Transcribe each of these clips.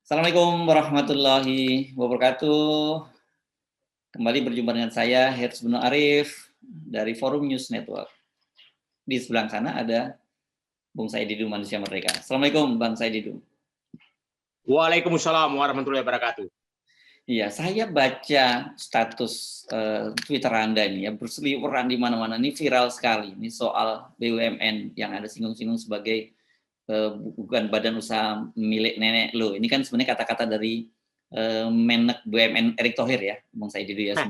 Assalamualaikum warahmatullahi wabarakatuh. Kembali berjumpa dengan saya, Herz Beno Arif, dari Forum News Network. Di sebelah sana ada Bung Said Didu Manusia Merdeka. Assalamualaikum Bang Said Didu. Waalaikumsalam warahmatullahi wabarakatuh. Iya, saya baca status Twitter Anda ini ya, berseliweran di mana-mana. Ini viral sekali. Ini soal BUMN yang ada singgung-singgung sebagai bukan badan usaha milik nenek lo. Ini kan sebenarnya kata-kata dari Menek BUMN Erick Thohir ya, Bung Said Didu ya.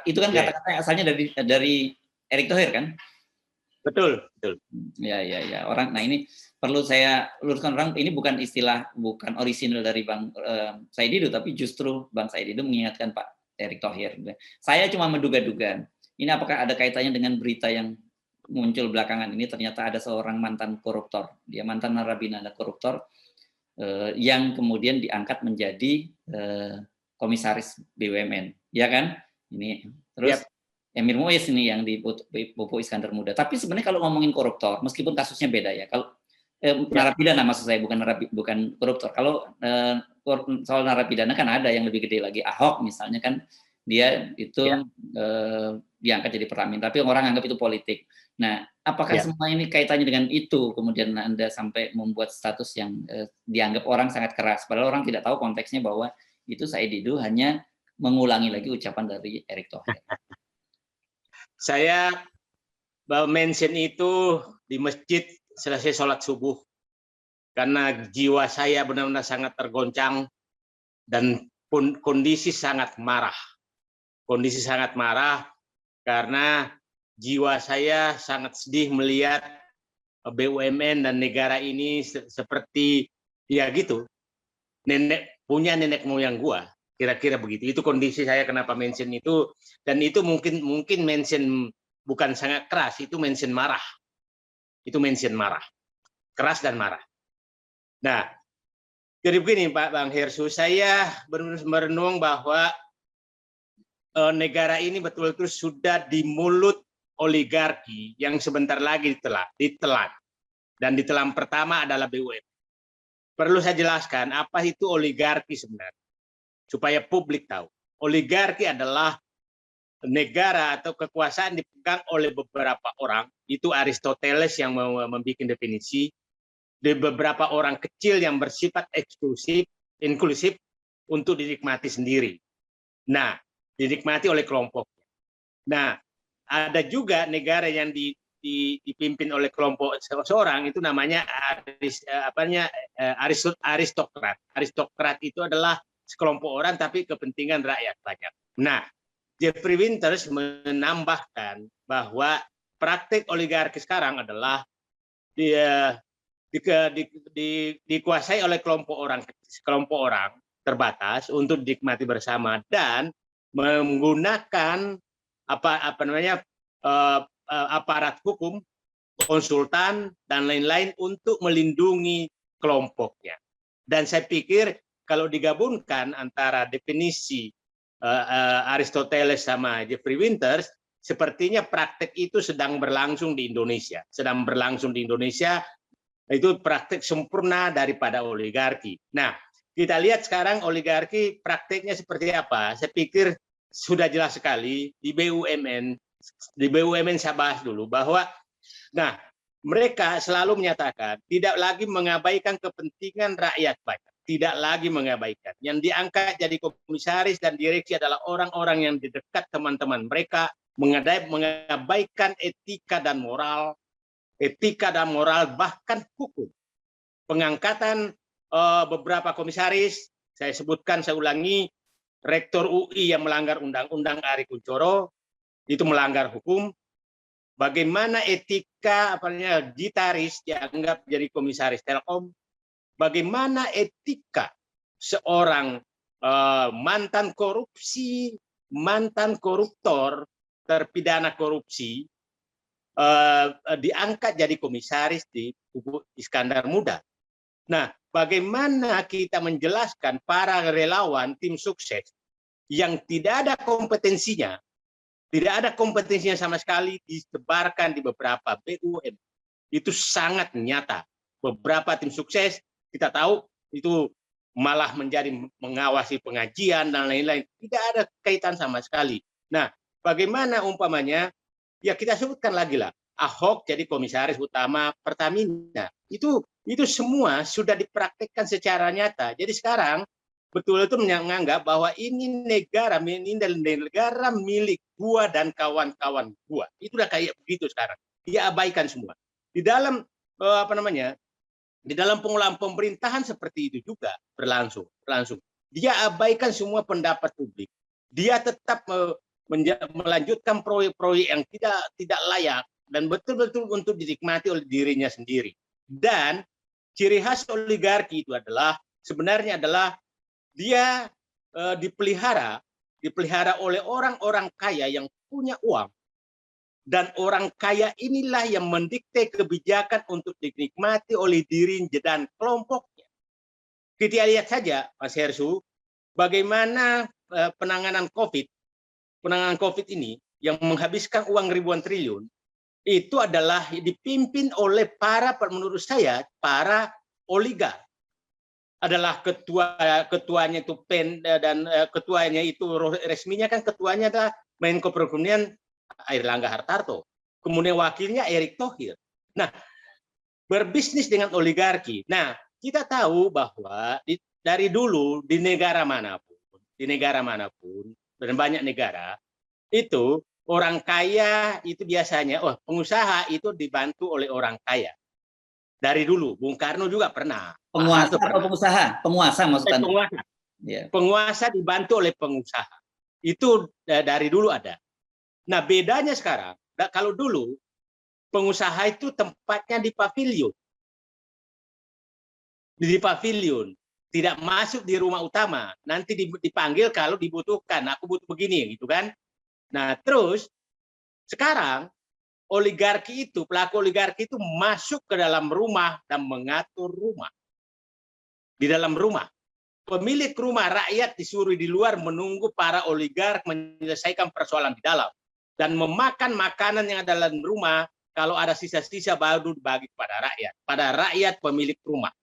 Itu kan kata-kata yang asalnya dari Erick Thohir kan? Betul, betul. Ya. Nah ini perlu saya luruskan, orang ini bukan istilah, bukan orisinal dari Bang Said Didu, tapi justru Bang Said Didu mengingatkan Pak Erick Thohir. Saya cuma menduga-duga. Ini apakah ada kaitannya dengan berita yang muncul belakangan ini? Ternyata ada seorang mantan koruptor, dia mantan narapidana koruptor yang kemudian diangkat menjadi komisaris BUMN, ya kan? Ini terus. Emir Muiz ini yang di Pupuk Iskandar Muda. Tapi sebenarnya kalau ngomongin koruptor, meskipun kasusnya beda ya. Kalau narapidana maksud saya, bukan koruptor. Kalau soal narapidana kan ada yang lebih gede lagi. Ahok misalnya kan dia itu diangkat jadi Peramin, tapi orang anggap itu politik. Nah, apakah semua ini kaitannya dengan itu? Kemudian Anda sampai membuat status yang dianggap orang sangat keras, padahal orang tidak tahu konteksnya bahwa itu Said Didu hanya mengulangi lagi ucapan dari Erick Thohir. Saya mention itu di masjid selesai sholat subuh karena jiwa saya benar-benar sangat tergoncang dan kondisi sangat marah. Kondisi sangat marah karena jiwa saya sangat sedih melihat BUMN dan negara ini seperti ya gitu. Punya nenek moyang gua. Kira-kira begitu. Itu kondisi saya kenapa mention itu, dan itu mungkin mention bukan sangat keras, itu mention marah. Itu mention marah. Keras dan marah. Nah, jadi begini Pak Bang Hersu, saya merenung bahwa negara ini betul-betul sudah di mulut oligarki yang sebentar lagi ditelan. Dan ditelan pertama adalah BUMN. Perlu saya jelaskan apa itu oligarki sebenarnya, supaya publik tahu. Oligarki adalah negara atau kekuasaan dipegang oleh beberapa orang, itu Aristoteles yang membuat definisi, di beberapa orang kecil yang bersifat eksklusif, inklusif untuk dinikmati sendiri. Nah, dinikmati oleh kelompok. Nah, ada juga negara yang dipimpin oleh kelompok seorang, itu namanya aristokrat. Aristokrat itu adalah sekelompok orang tapi kepentingan rakyat banyak. Nah, Jeffrey Winters menambahkan bahwa praktik oligarki sekarang adalah dikuasai oleh sekelompok orang terbatas untuk dinikmati bersama dan menggunakan aparat hukum, konsultan dan lain-lain untuk melindungi kelompoknya. Dan saya pikir kalau digabungkan antara definisi Aristoteles sama Jeffrey Winters, sepertinya praktek itu sedang berlangsung di Indonesia. Itu praktek sempurna daripada oligarki. Nah, kita lihat sekarang oligarki prakteknya seperti apa. Saya pikir sudah jelas sekali di BUMN. Di BUMN saya bahas dulu bahwa, nah, mereka selalu menyatakan tidak lagi mengabaikan kepentingan rakyat banyak. Tidak lagi mengabaikan. Yang diangkat jadi komisaris dan direksi adalah orang-orang yang di dekat teman-teman mereka, mengabaikan etika dan moral, bahkan hukum. Pengangkatan beberapa komisaris, saya sebutkan, saya ulangi, Rektor UI yang melanggar undang-undang Ari Kunchoro, itu melanggar hukum. Bagaimana etika gitaris dianggap jadi komisaris Telkom, bagaimana etika seorang mantan korupsi, mantan koruptor, terpidana korupsi, diangkat jadi komisaris di Pupuk Iskandar Muda. Nah, bagaimana kita menjelaskan para relawan tim sukses yang tidak ada kompetensinya sama sekali disebarkan di beberapa BUMN. Itu sangat nyata. Beberapa tim sukses kita tahu itu malah menjadi mengawasi pengajian dan lain-lain. Tidak ada kaitan sama sekali. Nah, bagaimana umpamanya, ya kita sebutkan lagi lah, Ahok jadi komisaris utama Pertamina. Itu semua sudah dipraktikkan secara nyata. Jadi sekarang betul-betul menganggap bahwa ini negara milik gua dan kawan-kawan gua. Itu udah kayak begitu sekarang. Dia abaikan semua. Di dalam di dalam pengelolaan pemerintahan seperti itu juga berlangsung. Dia abaikan semua pendapat publik. Dia tetap melanjutkan proyek-proyek yang tidak layak dan betul-betul untuk dinikmati oleh dirinya sendiri. Dan ciri khas oligarki itu sebenarnya adalah dia dipelihara oleh orang-orang kaya yang punya uang, dan orang kaya inilah yang mendikte kebijakan untuk dinikmati oleh dirinya dan kelompoknya. Kita lihat saja, Mas Hersu, bagaimana penanganan COVID ini yang menghabiskan uang ribuan triliun itu adalah dipimpin oleh menurut saya para oligark. Adalah ketuanya itu dan ketuanya itu resminya kan ketuanya adalah Menko Perekonomian Airlangga Hartarto, kemudian wakilnya Erick Thohir. Nah, berbisnis dengan oligarki. Nah, kita tahu bahwa dari dulu di negara manapun dan banyak negara itu orang kaya itu biasanya pengusaha itu dibantu oleh orang kaya. Dari dulu, Bung Karno juga pernah. Penguasa atau pengusaha? Penguasa maksudnya. Penguasa. Yeah. Penguasa dibantu oleh pengusaha. Itu dari dulu ada. Nah, bedanya sekarang, kalau dulu pengusaha itu tempatnya di pavilion. Di pavilion, tidak masuk di rumah utama. Nanti dipanggil kalau dibutuhkan. Aku butuh begini, gitu kan? Nah, terus sekarang pelaku oligarki itu masuk ke dalam rumah dan mengatur rumah. Di dalam rumah. Pemilik rumah, rakyat disuruh di luar menunggu para oligark menyelesaikan persoalan di dalam. Dan memakan makanan yang ada dalam rumah, kalau ada sisa-sisa baru dibagi kepada rakyat. Pada rakyat pemilik rumah.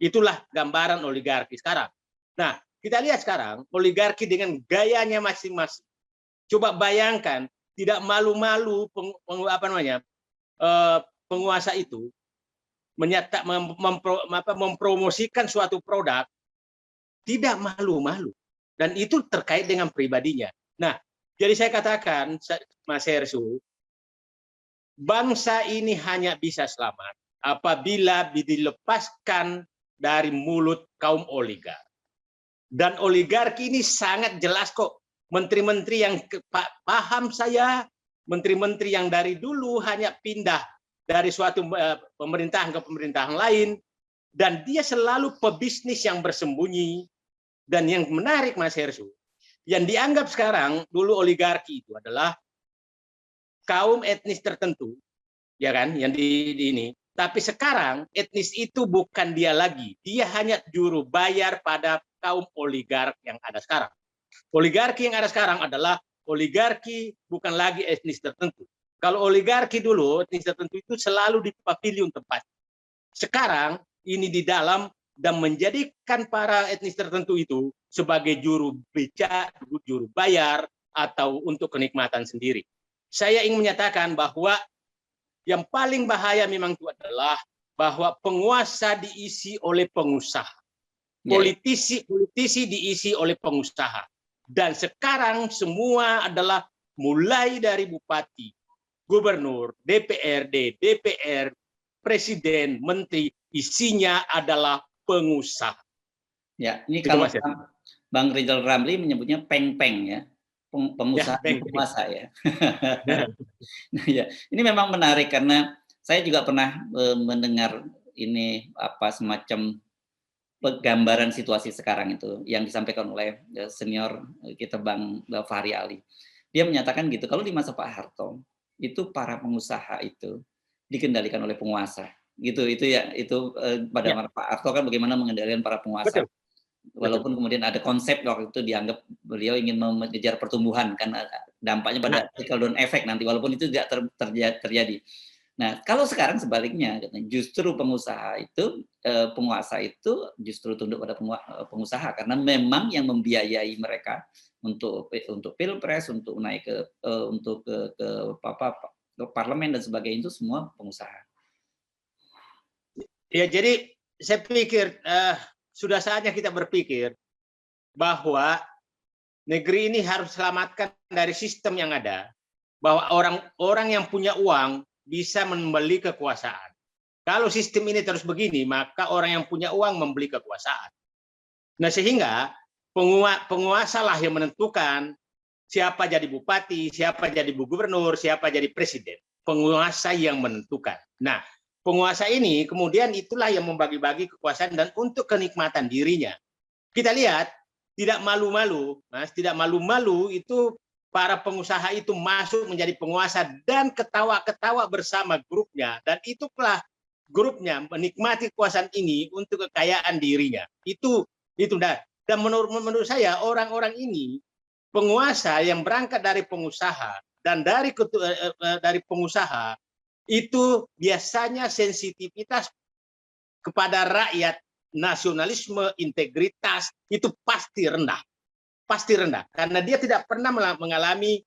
Itulah gambaran oligarki sekarang. Nah, kita lihat sekarang oligarki dengan gayanya masing-masing. Coba bayangkan, tidak malu-malu penguasa itu mempromosikan suatu produk, tidak malu-malu, dan itu terkait dengan pribadinya. Nah, jadi saya katakan, Mas Hersu, bangsa ini hanya bisa selamat apabila dilepaskan dari mulut kaum oligark. Dan oligarki ini sangat jelas kok. Menteri-menteri yang paham saya, menteri-menteri yang dari dulu hanya pindah dari suatu pemerintahan ke pemerintahan lain, dan dia selalu pebisnis yang bersembunyi. Dan yang menarik, Mas Hersu, yang dianggap sekarang dulu oligarki itu adalah kaum etnis tertentu, ya kan, yang di ini. Tapi sekarang etnis itu bukan dia lagi, dia hanya juru bayar pada kaum oligark yang ada sekarang. Oligarki yang ada sekarang adalah oligarki bukan lagi etnis tertentu. Kalau oligarki dulu, etnis tertentu itu selalu di pavilion tempat. Sekarang ini di dalam dan menjadikan para etnis tertentu itu sebagai juru bayar atau untuk kenikmatan sendiri. Saya ingin menyatakan bahwa yang paling bahaya memang itu adalah bahwa penguasa diisi oleh pengusaha. Politisi diisi oleh pengusaha. Dan sekarang semua adalah mulai dari bupati, gubernur, DPRD, DPR, presiden, menteri, isinya adalah pengusaha. Ya, ini itu kalau Bang Rizal Ramli menyebutnya peng-peng ya, pengusaha ya, penguasa ya. Nah, ya. Ini memang menarik karena saya juga pernah mendengar ini semacam gambaran situasi sekarang itu yang disampaikan oleh senior kita Bang Fahri Ali. Dia menyatakan gitu, kalau di masa Pak Harto itu para pengusaha itu dikendalikan oleh penguasa. Gitu itu ya, itu pada Pak Harto kan bagaimana mengendalikan para penguasa. Betul. Walaupun kemudian ada konsep waktu itu dianggap beliau ingin mengejar pertumbuhan kan dampaknya pada trickle down effect nanti walaupun itu tidak terjadi. Nah, kalau sekarang sebaliknya, justru pengusaha itu, penguasa itu justru tunduk pada pengusaha karena memang yang membiayai mereka untuk pilpres, untuk naik ke ke parlemen dan sebagainya itu semua pengusaha. Ya, jadi saya pikir sudah saatnya kita berpikir bahwa negeri ini harus selamatkan dari sistem yang ada, bahwa orang-orang yang punya uang bisa membeli kekuasaan. Kalau sistem ini terus begini, maka orang yang punya uang membeli kekuasaan. Nah, sehingga penguasa lah yang menentukan siapa jadi bupati, siapa jadi gubernur, siapa jadi presiden. Penguasa yang menentukan. Nah, penguasa ini kemudian itulah yang membagi-bagi kekuasaan dan untuk kenikmatan dirinya. Kita lihat, tidak malu-malu, Mas, tidak malu-malu itu para pengusaha itu masuk menjadi penguasa dan ketawa-ketawa bersama grupnya, dan itulah grupnya menikmati kekuasaan ini untuk kekayaan dirinya. Itu dan menurut saya orang-orang ini penguasa yang berangkat dari pengusaha dan dari pengusaha itu biasanya sensitivitas kepada rakyat, nasionalisme, integritas itu pasti rendah karena dia tidak pernah mengalami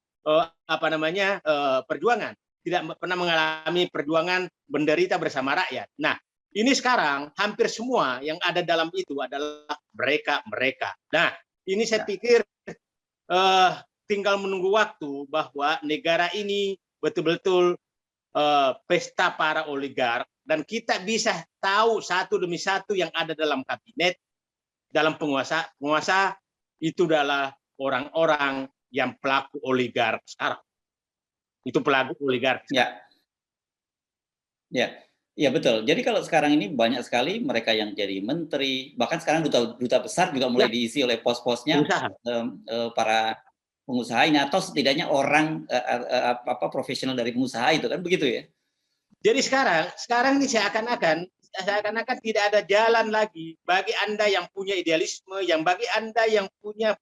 perjuangan, tidak pernah mengalami perjuangan menderita bersama rakyat. Nah, ini sekarang hampir semua yang ada dalam itu adalah mereka. Nah, ini saya pikir tinggal menunggu waktu bahwa negara ini betul-betul pesta para oligark, dan kita bisa tahu satu demi satu yang ada dalam kabinet, dalam penguasa itu adalah orang-orang yang pelaku oligark sekarang. Itu pelaku oligark. Ya, betul. Jadi kalau sekarang ini banyak sekali mereka yang jadi menteri, bahkan sekarang duta besar juga mulai diisi oleh pos-posnya para pengusaha ini, atau setidaknya orang profesional dari pengusaha itu, kan begitu ya? Jadi sekarang ini seakan-akan tidak ada jalan lagi bagi Anda yang punya idealisme, yang bagi Anda yang punya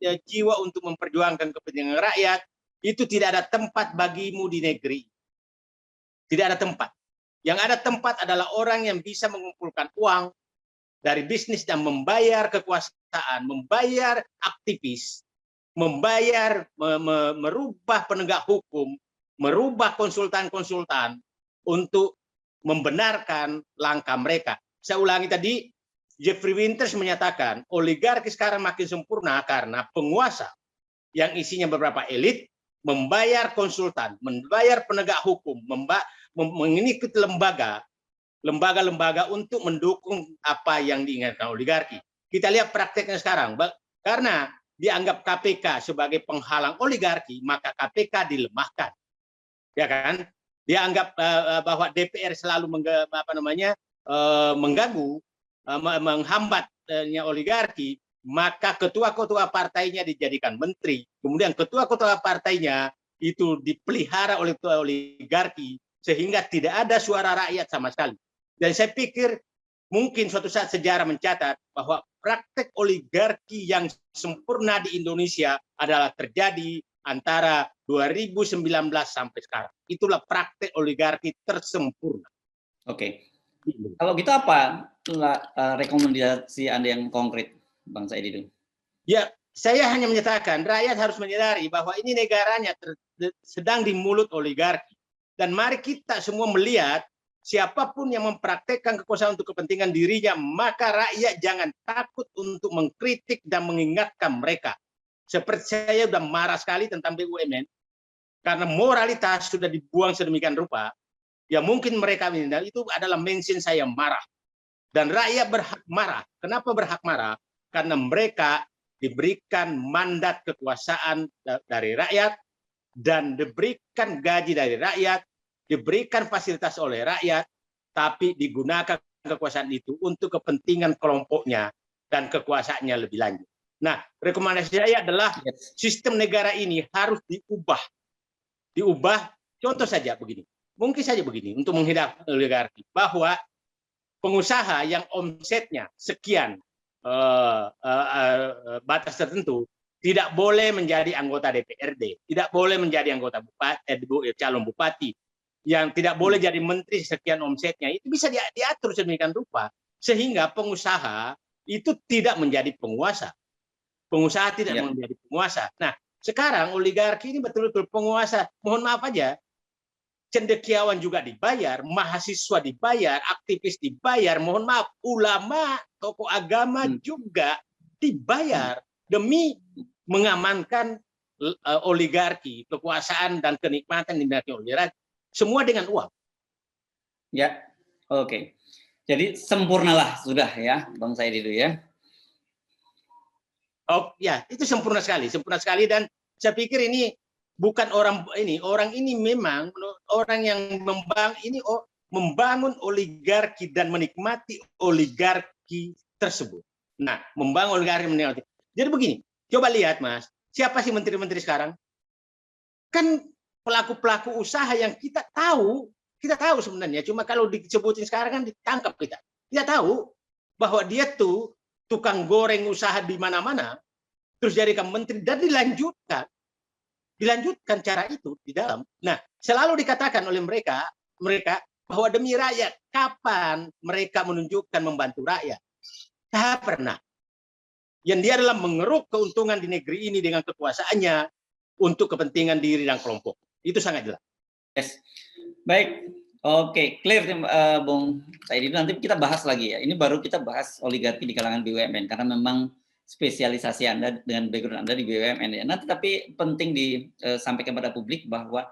jiwa untuk memperjuangkan kepentingan rakyat, itu tidak ada tempat bagimu di negeri. Tidak ada tempat. Yang ada tempat adalah orang yang bisa mengumpulkan uang dari bisnis dan membayar kekuasaan, membayar aktivis, merubah penegak hukum, merubah konsultan-konsultan untuk membenarkan langkah mereka. Saya ulangi tadi, Jeffrey Winters menyatakan oligarki sekarang makin sempurna karena penguasa yang isinya beberapa elit membayar konsultan, membayar penegak hukum, mengikuti lembaga-lembaga untuk mendukung apa yang diinginkan oligarki. Kita lihat prakteknya sekarang, karena dianggap KPK sebagai penghalang oligarki, maka KPK dilemahkan, ya kan? Dianggap bahwa DPR selalu mengganggu, menghambatnya oligarki, maka ketua-ketua partainya dijadikan menteri, kemudian ketua-ketua partainya itu dipelihara oleh oligarki, sehingga tidak ada suara rakyat sama sekali. Dan saya pikir mungkin suatu saat sejarah mencatat bahwa praktek oligarki yang sempurna di Indonesia adalah terjadi antara 2019 sampai sekarang. Itulah praktek oligarki tersempurna. Oke. Kalau gitu apa rekomendasi Anda yang konkret, Bang Said Didu? Ya, saya hanya menyatakan rakyat harus menyadari bahwa ini negaranya sedang di mulut oligarki. Dan mari kita semua melihat siapapun yang mempraktekkan kekuasaan untuk kepentingan dirinya, maka rakyat jangan takut untuk mengkritik dan mengingatkan mereka. Seperti saya sudah marah sekali tentang BUMN, karena moralitas sudah dibuang sedemikian rupa, ya mungkin mereka itu adalah mention saya marah. Dan rakyat berhak marah. Kenapa berhak marah? Karena mereka diberikan mandat kekuasaan dari rakyat, dan diberikan gaji dari rakyat, diberikan fasilitas oleh rakyat, tapi digunakan kekuasaan itu untuk kepentingan kelompoknya dan kekuasaannya lebih lanjut. Nah, rekomendasi saya adalah sistem negara ini harus diubah. Contoh saja begini. Mungkin saja begini untuk menghindari oligarki, bahwa pengusaha yang omsetnya sekian batas tertentu tidak boleh menjadi anggota DPRD, tidak boleh menjadi anggota calon bupati, yang tidak boleh jadi menteri sekian omsetnya, itu bisa diatur sedemikian rupa sehingga pengusaha itu tidak menjadi penguasa. Pengusaha tidak menjadi penguasa. Nah, sekarang oligarki ini betul-betul penguasa. Mohon maaf aja, cendekiawan juga dibayar, mahasiswa dibayar, aktivis dibayar, mohon maaf, ulama, tokoh agama juga dibayar demi mengamankan oligarki, kekuasaan dan kenikmatan yang dimiliki oligarki. Semua dengan uang. Ya, oke. Jadi sempurnalah sudah ya, Bang Said Didu ya. Oh ya, itu sempurna sekali dan saya pikir ini bukan orang ini memang orang yang membangun oligarki dan menikmati oligarki tersebut. Nah, membangun oligarki menikmati. Jadi begini, coba lihat Mas, siapa sih menteri-menteri sekarang? Kan pelaku-pelaku usaha yang kita tahu sebenarnya, cuma kalau disebutin sekarang kan ditangkap kita. Kita tahu bahwa dia tuh tukang goreng usaha di mana-mana, terus jadikan menteri dan dilanjutkan cara itu di dalam. Nah, selalu dikatakan oleh mereka bahwa demi rakyat. Kapan mereka menunjukkan membantu rakyat? Tak pernah. Yang dia adalah mengeruk keuntungan di negeri ini dengan kekuasaannya untuk kepentingan diri dan kelompok. Itu sangat jelas. Yes. Baik. Oke, clear Bung Said Didu. Nanti kita bahas lagi ya. Ini baru kita bahas oligarki di kalangan BUMN karena memang spesialisasi Anda dengan background Anda di BUMN ya. Nanti tapi penting disampaikan pada publik bahwa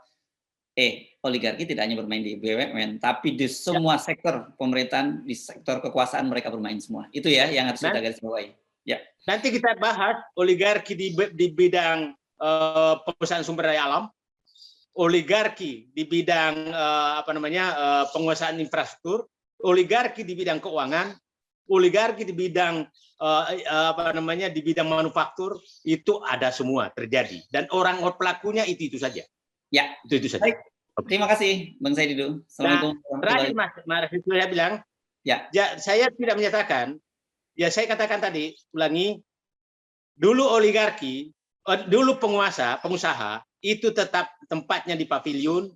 oligarki tidak hanya bermain di BUMN, tapi di semua sektor pemerintahan, di sektor kekuasaan mereka bermain semua. Itu ya yang harus kita garis bawahi. Ya. Nanti kita bahas oligarki di bidang perusahaan sumber daya alam, oligarki di bidang penguasaan infrastruktur, oligarki di bidang keuangan, oligarki di bidang di bidang manufaktur, itu ada semua terjadi dan orang pelakunya itu saja. Ya, itu saja. Baik. Terima kasih Bang Said Didu. Assalamualaikum. Terakhir Mas saya bilang, saya tidak menyatakan, ya saya katakan tadi, ulangi, dulu oligarki, dulu pengusaha itu tetap tempatnya di pavilion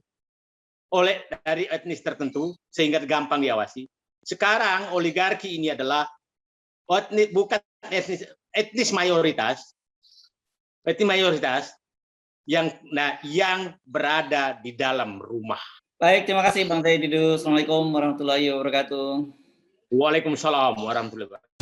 dari etnis tertentu sehingga gampang diawasi. Sekarang oligarki ini adalah bukan etnis mayoritas yang berada di dalam rumah. Baik, terima kasih Bang Said Didu. Assalamualaikum warahmatullahi wabarakatuh. Waalaikumsalam warahmatullahi wabarakatuh.